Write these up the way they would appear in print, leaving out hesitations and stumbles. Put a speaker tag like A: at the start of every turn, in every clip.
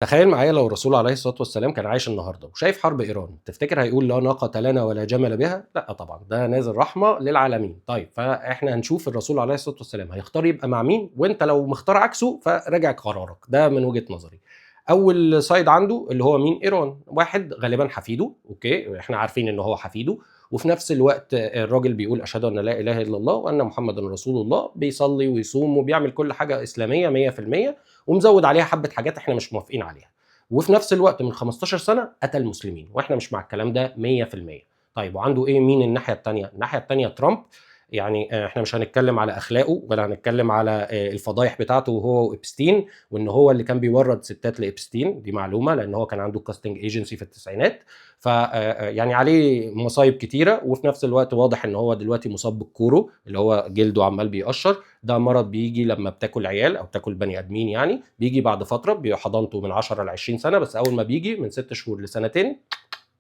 A: تخيل معايا لو الرسول عليه الصلاة والسلام كان عايش النهارده وشايف حرب إيران، تفتكر هيقول لا ناقة لنا ولا جمل بها؟ لأ طبعًا، ده نازل رحمة للعالمين. طيب فإحنا هنشوف الرسول عليه الصلاة والسلام هيختار يبقى مع مين، وأنت لو مختار عكسه فراجع قرارك، ده من وجهة نظري. أول side عنده اللي هو مين؟ إيران، واحد غالبًا حفيده، أوكي، إحنا عارفين إن هو حفيده، وفي نفس الوقت الراجل بيقول أشهد أن لا إله إلا الله وأن محمدًا رسول الله، بيصلي ويصوم وبيعمل كل حاجة إسلامية 100%، ومزود عليها حبة حاجات إحنا مش موافقين عليها. وفي نفس الوقت من 15 سنة قتل مسلمين، واحنا مش مع الكلام ده 100%. طيب وعنده ايه مين الناحية التانية؟ الناحية التانية ترامب. يعني احنا مش هنتكلم على اخلاقه ولا هنتكلم على الفضايح بتاعته وهو وابستين، وان هو اللي كان بيورد ستات لابستين، دي معلومة، لان هو كان عنده كاستنج ايجنسي في التسعينات. ف يعني عليه مصايب كتيرة، وفي نفس الوقت واضح ان هو دلوقتي مصاب بالكورو اللي هو جلده عمال بيقشر. ده مرض بيجي لما بتاكل عيال او تاكل بني ادمين، يعني بيجي بعد فتره بحضانته من 10 ل 20 سنه، بس اول ما بيجي من 6 شهور لسنتين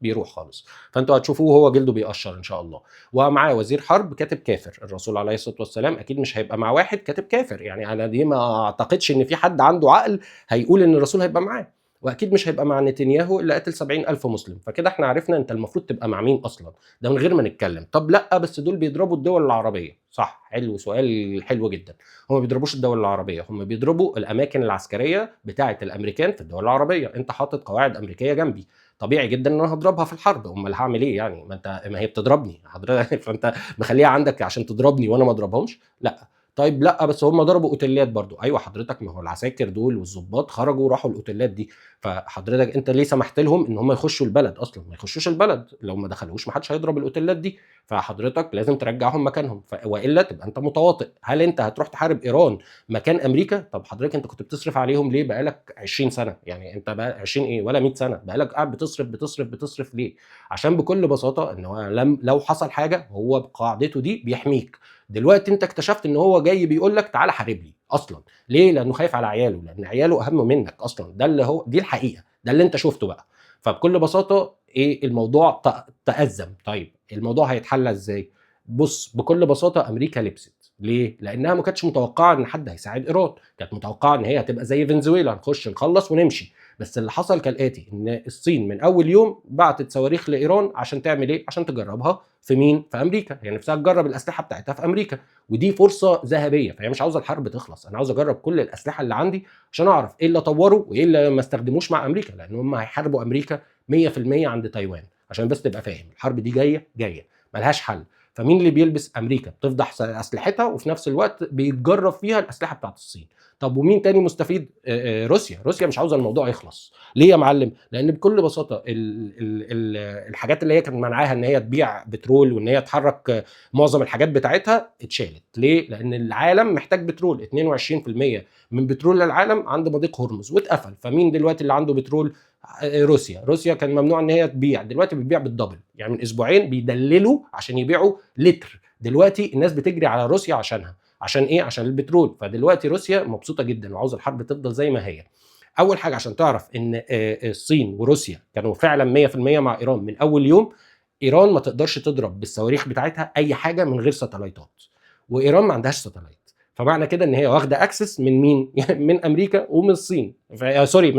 A: بيروح خالص. فانتوا هتشوفوه هو جلده بيقشر ان شاء الله. ومعاه وزير حرب كاتب كافر. الرسول عليه الصلاه والسلام اكيد مش هيبقى مع واحد كاتب كافر، يعني انا دي ما اعتقدش ان في حد عنده عقل هيقول ان الرسول هيبقى معاه. واكيد مش هيبقى مع نتنياهو اللي قتل 70,000 مسلم. فكده احنا عرفنا انت المفروض تبقى مع مين اصلا، ده من غير ما نتكلم. طب لا بس دول بيضربوا الدول العربيه، صح؟ حلو، سؤال حلو جدا. هم ما بيضربوش الدول العربيه، هم بيضربوا الاماكن العسكريه بتاعه الامريكان في الدول العربيه. انت حاطط قواعد امريكيه جنبي، طبيعي جدا ان انا هضربها في الحرب. امال هعمل ايه يعني؟ ما هي بتضربني حضرتك فانت مخليها عندك عشان تضربني وانا ما اضربهمش؟ لا. طيب لا بس هم ضربوا اوتيلات برضو. ايوه حضرتك، ما هو العساكر دول والظباط خرجوا وراحوا الاوتيلات دي. فحضرتك انت ليه سمحت لهم ان هم يخشوا البلد؟ اصلا ما يخشوش البلد، لو ما دخلوش ما حدش هيضرب الاوتيلات دي. فحضرتك لازم ترجعهم مكانهم، والا تبقى انت متواطئ. هل انت هتروح تحارب ايران مكان امريكا؟ طب حضرتك انت كنت بتصرف عليهم ليه بقالك 20 سنه؟ يعني انت بقى 20 ايه ولا 100 سنه بقالك قاعد بتصرف بتصرف بتصرف ليه؟ عشان بكل بساطه ان هو لو حصل حاجه هو بقاعدته دي بيحميك. دلوقتي انت اكتشفت ان هو جاي بيقول لك تعالى حارب لي اصلا. ليه؟ لانه خايف على عياله، لان عياله اهم منك اصلا. ده اللي هو، دي الحقيقه، ده اللي انت شفته بقى. فبكل بساطه ايه الموضوع؟ تأزم. طيب الموضوع هيتحل ازاي؟ بص، بكل بساطه امريكا لبست. ليه؟ لانها ما كانتش متوقعه ان حد هيساعد ايران، كانت متوقعه ان هي هتبقى زي فنزويلا، نخش نخلص ونمشي. بس اللي حصل كالاتي، ان الصين من اول يوم بعتت صواريخ لايران عشان تعمل ايه؟ عشان تجربها في مين؟ في امريكا. هي يعني نفسها تجرب الاسلحه بتاعتها في امريكا، ودي فرصه ذهبيه. فهي مش عاوزه الحرب تخلص، انا عاوز اجرب كل الاسلحه اللي عندي عشان اعرف ايه اللي اطوره وايه اللي ما استخدموش مع امريكا، لان هم هيحاربوا امريكا 100% عند تايوان. عشان بس تبقى فاهم، الحرب دي جايه جايه ملهاش حل. فمين اللي بيلبس؟ امريكا بتفضح اسلحتها وفي نفس الوقت بيتجرب فيها الاسلحه بتاعت الصين. طب ومين تاني مستفيد؟ روسيا مش عاوزه الموضوع يخلص. ليه يا معلم؟ لان بكل بساطه الحاجات اللي هي كانت منعاها ان هي تبيع بترول وان هي تحرك معظم الحاجات بتاعتها اتشالت. ليه؟ لان العالم محتاج بترول. 22% من بترول العالم عند مضيق هرمز واتقفل. فمين دلوقتي اللي عنده بترول؟ روسيا كان ممنوع ان هي تبيع، دلوقتي بتبيع بالدبل. يعني من اسبوعين بيدللوا عشان يبيعوا لتر، دلوقتي الناس بتجري على روسيا عشانها. عشان ايه؟ عشان البترول. فدلوقتي روسيا مبسوطه جدا وعاوزه الحرب تفضل زي ما هي. اول حاجه عشان تعرف ان الصين وروسيا كانوا فعلا 100% مع ايران من اول يوم. ايران ما تقدرش تضرب بالصواريخ بتاعتها اي حاجه من غير ساتلايتات، وايران ما عندهاش ساتلايت. فمعنى كده ان هي واخده اكسس من مين؟ من امريكا ومن الصين. سوري،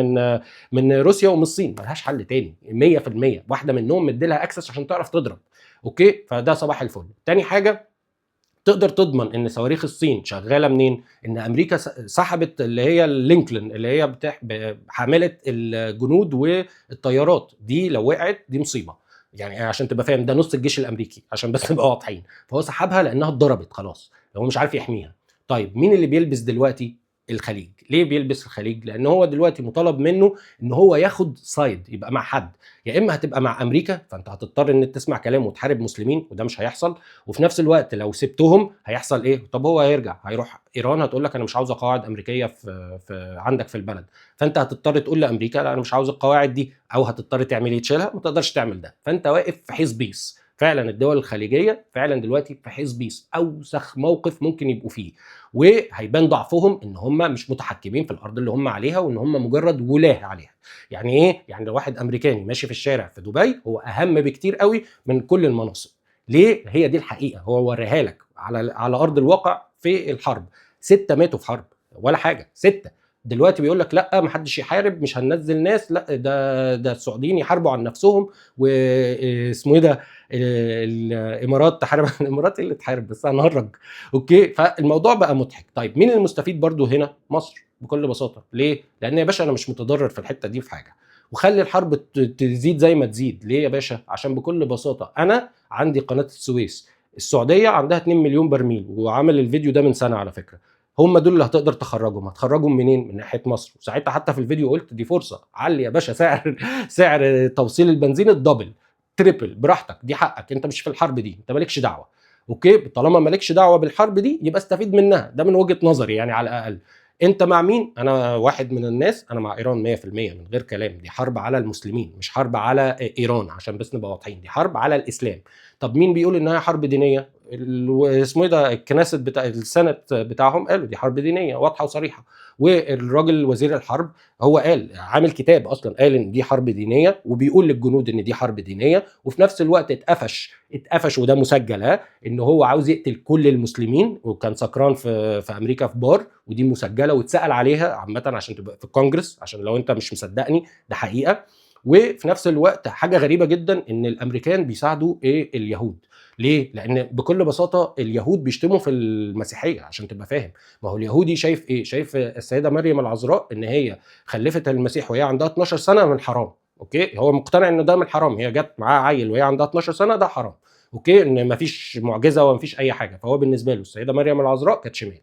A: من روسيا ومن الصين. ملهاش حل تاني. 100% واحده منهم مديلها اكسس عشان تعرف تضرب. اوكي، فده صباح الفل. تاني حاجه، تقدر تضمن ان صواريخ الصين شغاله منين؟ ان امريكا سحبت اللي هي اللينكولن اللي هي حامله الجنود والطيارات دي. لو وقعت دي مصيبه. يعني عشان تبقى فاهم، ده نص الجيش الامريكي عشان بس نبقى واضحين. فهو سحبها لانها اتضربت خلاص، هو مش عارف يحميها. طيب مين اللي بيلبس دلوقتي؟ الخليج. ليه بيلبس الخليج؟ لان هو دلوقتي مطالب منه ان هو ياخد سايد، يبقى مع حد. يا اما هتبقى مع امريكا، فانت هتضطر ان تسمع كلامه وتحارب مسلمين، وده مش هيحصل. وفي نفس الوقت لو سبتهم هيحصل ايه؟ طب هو هيرجع، هيروح ايران هتقول لك انا مش عاوزه قواعد امريكيه في عندك في البلد. فانت هتضطر تقول لامريكا لا انا مش عاوز القواعد دي، او هتضطر تعمل ايه؟ تشيلها. ما تقدرش تعمل ده. فانت واقف في حيز بيس. فعلا الدول الخليجيه فعلا دلوقتي في حيز بيس، اوسخ موقف ممكن يبقوا فيه. وهيبان ضعفهم ان هم مش متحكمين في الارض اللي هم عليها، وان هم مجرد ولاة عليها. يعني ايه؟ يعني لو واحد امريكاني ماشي في الشارع في دبي هو اهم بكتير قوي من كل المناصب. ليه؟ هي دي الحقيقه، هو وريها لك على ارض الواقع في الحرب. 6 ماتوا في حرب ولا حاجه، 6. دلوقتي بيقول لك لا ما حدش يحارب، مش هننزل ناس، لا ده السعوديين يحاربوا عن نفسهم، واسمه ايه ده الامارات تحارب عن الامارات. ايه اللي تحارب بس هنهرج. اوكي، فالموضوع بقى مضحك. طيب مين المستفيد برضو هنا؟ مصر بكل بساطه. ليه؟ لان يا باشا انا مش متضرر في الحته دي في حاجه، وخلي الحرب تزيد زي ما تزيد. ليه يا باشا؟ عشان بكل بساطه انا عندي قناه السويس، السعوديه عندها 2 مليون برميل، وعمل الفيديو ده من سنه على فكره. هم دول اللي هتقدر تخرجهم. هتخرجهم منين؟ من ناحيه مصر. وساعتها حتى في الفيديو قلت دي فرصه، علي يا باشا سعر سعر توصيل البنزين الدبل تريبل براحتك، دي حقك، انت مش في الحرب دي، انت مالكش دعوه. اوكي، طالما مالكش دعوه بالحرب دي يبقى استفيد منها، ده من وجهه نظري يعني على الاقل. انت مع مين؟ انا واحد من الناس، انا مع ايران 100% من غير كلام. دي حرب على المسلمين، مش حرب على ايران، عشان بس نبقى واضحين، دي حرب على الاسلام. طب مين بيقول انها حرب دينيه؟ اسمه ايه ده الكنيست بتاع السنت بتاعهم قالوا دي حرب دينيه واضحه وصريحه. والراجل وزير الحرب هو قال، عامل كتاب اصلا قال ان دي حرب دينيه، وبيقول للجنود ان دي حرب دينيه، وفي نفس الوقت اتقفش وده مسجل، ان هو عاوز يقتل كل المسلمين، وكان سكران في امريكا في بار، ودي مسجله واتسال عليها عامه عشان تبقى في الكونجرس، عشان لو انت مش مصدقني ده حقيقه. وفي نفس الوقت حاجه غريبه جدا ان الامريكان بيساعدوا اليهود. ليه؟ لان بكل بساطه اليهود بيشتموا في المسيحيه، عشان تبقى فاهم. ما هو اليهودي شايف ايه؟ شايف السيده مريم العذراء ان هي خلفت المسيح وهي عندها 12 سنه من حرام. اوكي، هو مقتنع ان ده من حرام، هي جت معاها عيل وهي عندها 12 سنه، ده حرام. اوكي، ان مفيش معجزه ومفيش اي حاجه، فهو بالنسبه له السيده مريم العذراء كانت شمال.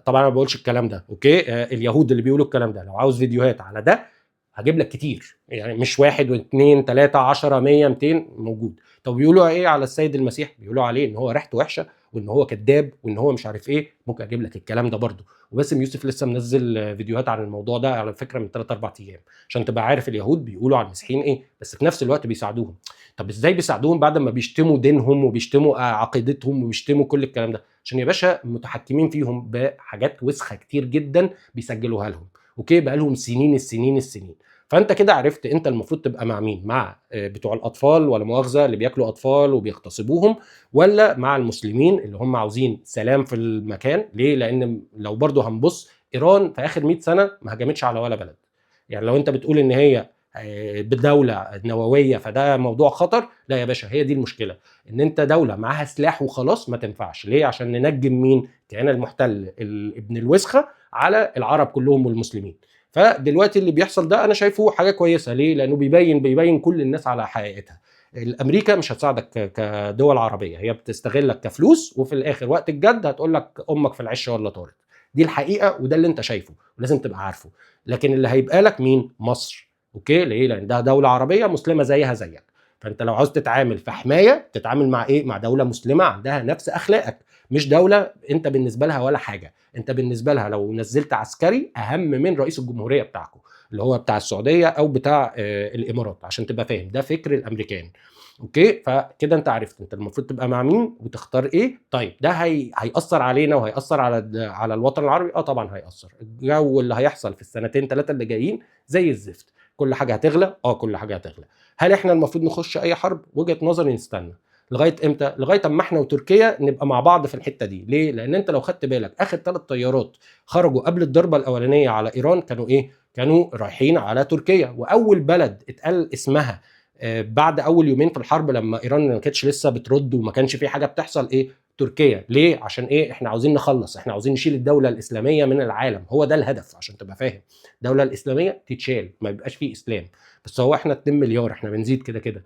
A: طبعا انا ما بقولش الكلام ده. اوكي، اليهود اللي بيقولوا الكلام ده، لو عاوز فيديوهات على ده هجيب لك كتير، يعني مش واحد واثنين ثلاثة 10 100 200 موجود. طب بيقولوا ايه على السيد المسيح؟ بيقولوا عليه ان هو ريحته وحشه، وان هو كذاب، وان هو مش عارف ايه. ممكن اجيب لك الكلام ده برضه. وباسم يوسف لسه منزل فيديوهات عن الموضوع ده على فكره من 3 4 ايام، عشان تبقى عارف اليهود بيقولوا على المسيحيين ايه، بس في نفس الوقت بيساعدوهم. طب ازاي بيساعدوهم بعد ما بيشتموا دينهم وبيشتموا عقيدتهم وبيشتموا كل الكلام ده؟ عشان يا باشا متحكمين فيهم بحاجات وسخه كتير جدا بيسجلوها لهم. اوكي، بقى لهم سنين السنين السنين. فانت كده عرفت انت المفروض تبقى مع مين، مع بتوع الاطفال ولا مؤاخذه اللي بياكلوا اطفال وبيغتصبوهم، ولا مع المسلمين اللي هم عاوزين سلام في المكان. ليه؟ لان لو برضو هنبص، ايران في اخر 100 سنه ما هجمتش على ولا بلد. يعني لو انت بتقول ان هي بدولة نووية فده موضوع خطر، لا يا باشا، هي دي المشكلة، ان انت دولة معاها سلاح وخلاص ما تنفعش. ليه؟ عشان ننجم مين؟ كان المحتل ابن الوسخة على العرب كلهم والمسلمين. فدلوقتي اللي بيحصل ده انا شايفه حاجة كويسة. ليه؟ لانه بيبين كل الناس على حقيقتها. الامريكا مش هتساعدك كدول عربية، هي بتستغلك كفلوس، وفي الاخر وقت الجد هتقول لك امك في العش ولا طارت. دي الحقيقة، وده اللي انت شايفه ولازم تبقى عارفه. لكن اللي هيبقى لك مين؟ مصر. اوكي، ليه؟ لان ده دوله عربيه مسلمه زيها زيك. فانت لو عاوز تتعامل في حمايه تتعامل مع ايه؟ مع دوله مسلمه عندها نفس اخلاقك، مش دوله انت بالنسبه لها ولا حاجه. انت بالنسبه لها لو نزلت عسكري اهم من رئيس الجمهوريه بتاعكم، اللي هو بتاع السعوديه او بتاع الامارات، عشان تبقى فاهم ده فكر الامريكان. اوكي، فكده انت عرفت انت المفروض تبقى مع مين وتختار ايه. طيب ده هيأثر علينا وهيأثر على الوطن العربي؟ اه طبعا هيأثر. الجو اللي هيحصل في السنتين ثلاثه اللي جايين زي الزفت. كل حاجه هتغلى، كل حاجه هتغلى. هل احنا المفروض نخش اي حرب؟ وجهه نظري نستنى لغايه امتى؟ لغايه اما احنا وتركيا نبقى مع بعض في الحته دي. ليه؟ لان انت لو خدت بالك اخر 3 طيارات خرجوا قبل الضربه الاولانيه على ايران كانوا ايه؟ كانوا رايحين على تركيا. واول بلد اتقال اسمها بعد اول يومين في الحرب لما ايران ما كانتش لسه بترد وما كانش في حاجه بتحصل، ايه؟ تركيا. ليه؟ عشان ايه؟ احنا عاوزين نخلص، احنا عاوزين نشيل الدوله الاسلاميه من العالم، هو ده الهدف عشان تبقى فاهم. الدوله الاسلاميه تتشال، ما يبقاش فيه اسلام. بس هو احنا 2 مليار، احنا بنزيد كده كده.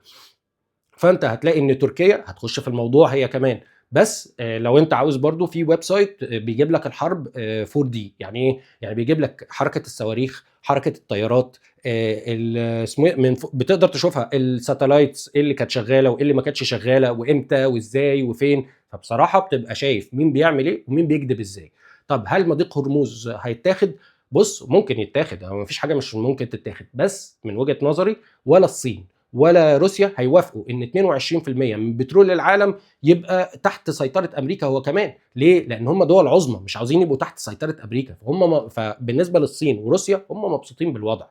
A: فانت هتلاقي ان تركيا هتخش في الموضوع هي كمان. بس لو انت عاوز برضو في ويب سايت بيجيب لك الحرب 4D. يعني ايه؟ يعني بيجيب لك حركه الصواريخ، حركه الطيارات، اسمه بتقدر تشوفها الساتلايتس ايه اللي كانت شغاله وايه اللي ما كانتش شغاله وامتى وازاي وفين. فبصراحه بتبقى شايف مين بيعمل ايه ومين بيكذب ازاي. طب هل مضيق هرمز هيتاخد؟ بص ممكن يتاخد، هو مفيش حاجه مش ممكن تتاخد، بس من وجهه نظري ولا الصين ولا روسيا هيوافقوا ان 22% من بترول العالم يبقى تحت سيطره امريكا هو كمان. ليه؟ لان هم دول عظمى مش عاوزين يبقوا تحت سيطره امريكا. فبالنسبه للصين وروسيا هم مبسوطين بالوضع.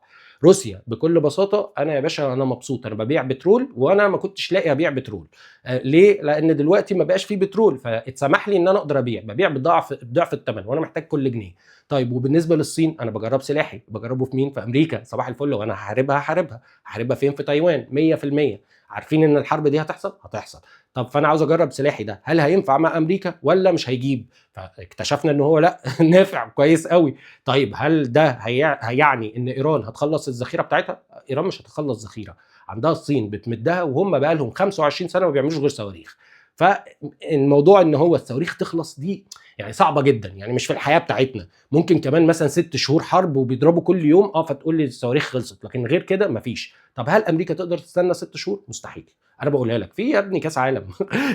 A: روسيا بكل بساطه، انا يا باشا انا مبسوط، انا ببيع بترول وانا ما كنتش لاقي ابيع بترول. ليه؟ لان دلوقتي ما بقاش فيه بترول، فاتسمح لي ان انا اقدر ببيع بضعف الثمن وانا محتاج كل جنيه. طيب وبالنسبه للصين، انا بجرب سلاحي، بجربه في مين؟ في امريكا. صباح الفل. وانا هحاربها فين؟ في تايوان 100%. عارفين ان الحرب دي هتحصل. طب فانا عاوز اجرب سلاحي ده، هل هينفع مع امريكا ولا مش هيجيب؟ فاكتشفنا ان هو لا نافع كويس قوي. طيب هل ده هيعني ان ايران هتخلص الذخيره بتاعتها؟ ايران مش هتخلص ذخيره، عندها الصين بتمدها، وهم بقى لهم 25 سنه ما بيعملوش غير صواريخ. فالموضوع ان هو الصواريخ تخلص دي يعني صعبه جدا، يعني مش في الحياه بتاعتنا. ممكن كمان مثلا 6 شهور حرب وبيضربوا كل يوم، فتقول لي الصواريخ خلصت، لكن غير كده مفيش. طب هل امريكا تقدر تستنى 6 شهور؟ مستحيل. انا بقولها لك في يا ابني كاس عالم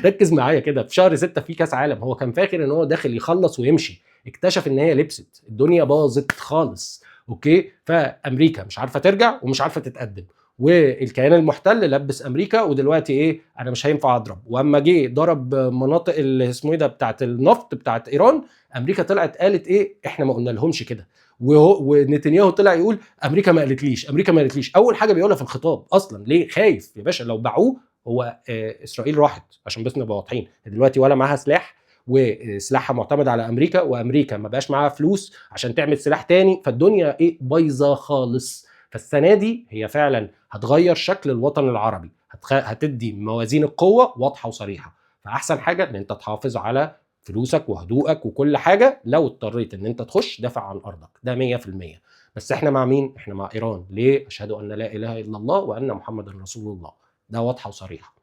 A: ركز معايا كده، في شهر 6 في كاس عالم. هو كان فاكر ان هو داخل يخلص ويمشي، اكتشف ان هي لبست، الدنيا باظت خالص. اوكي، فامريكا مش عارفه ترجع ومش عارفه تتقدم، والكيان المحتل لبس امريكا، ودلوقتي ايه؟ انا مش هينفع اضرب. واما جه ضرب مناطق اللي اسمه ايه ده بتاعه النفط بتاعه ايران، امريكا طلعت قالت ايه؟ احنا ما قلنا لهمش كده. ونتنياهو طلع يقول امريكا ما قالتليش، امريكا ما قالتليش. اول حاجه بيقولها في الخطاب اصلا، ليه خايف يا باشا لو باعوه؟ هو اسرائيل راحت، عشان بس نبقى واضحين، دلوقتي ولا معاها سلاح، وسلاحها معتمد على امريكا، وامريكا ما بقاش معاها فلوس عشان تعمل سلاح تاني، فالدنيا ايه؟ بايظه خالص. فالسنه دي هي فعلا هتغير شكل الوطن العربي، هتدي موازين القوه واضحه وصريحه. فاحسن حاجه ان انت تحافظ على فلوسك وهدوءك وكل حاجه، لو اضطريت ان انت تخش دافع عن ارضك، ده 100%. بس احنا مع مين؟ احنا مع ايران. ليه؟ اشهد ان لا اله الا الله وان محمدا رسول الله. ده واضحه وصريحه.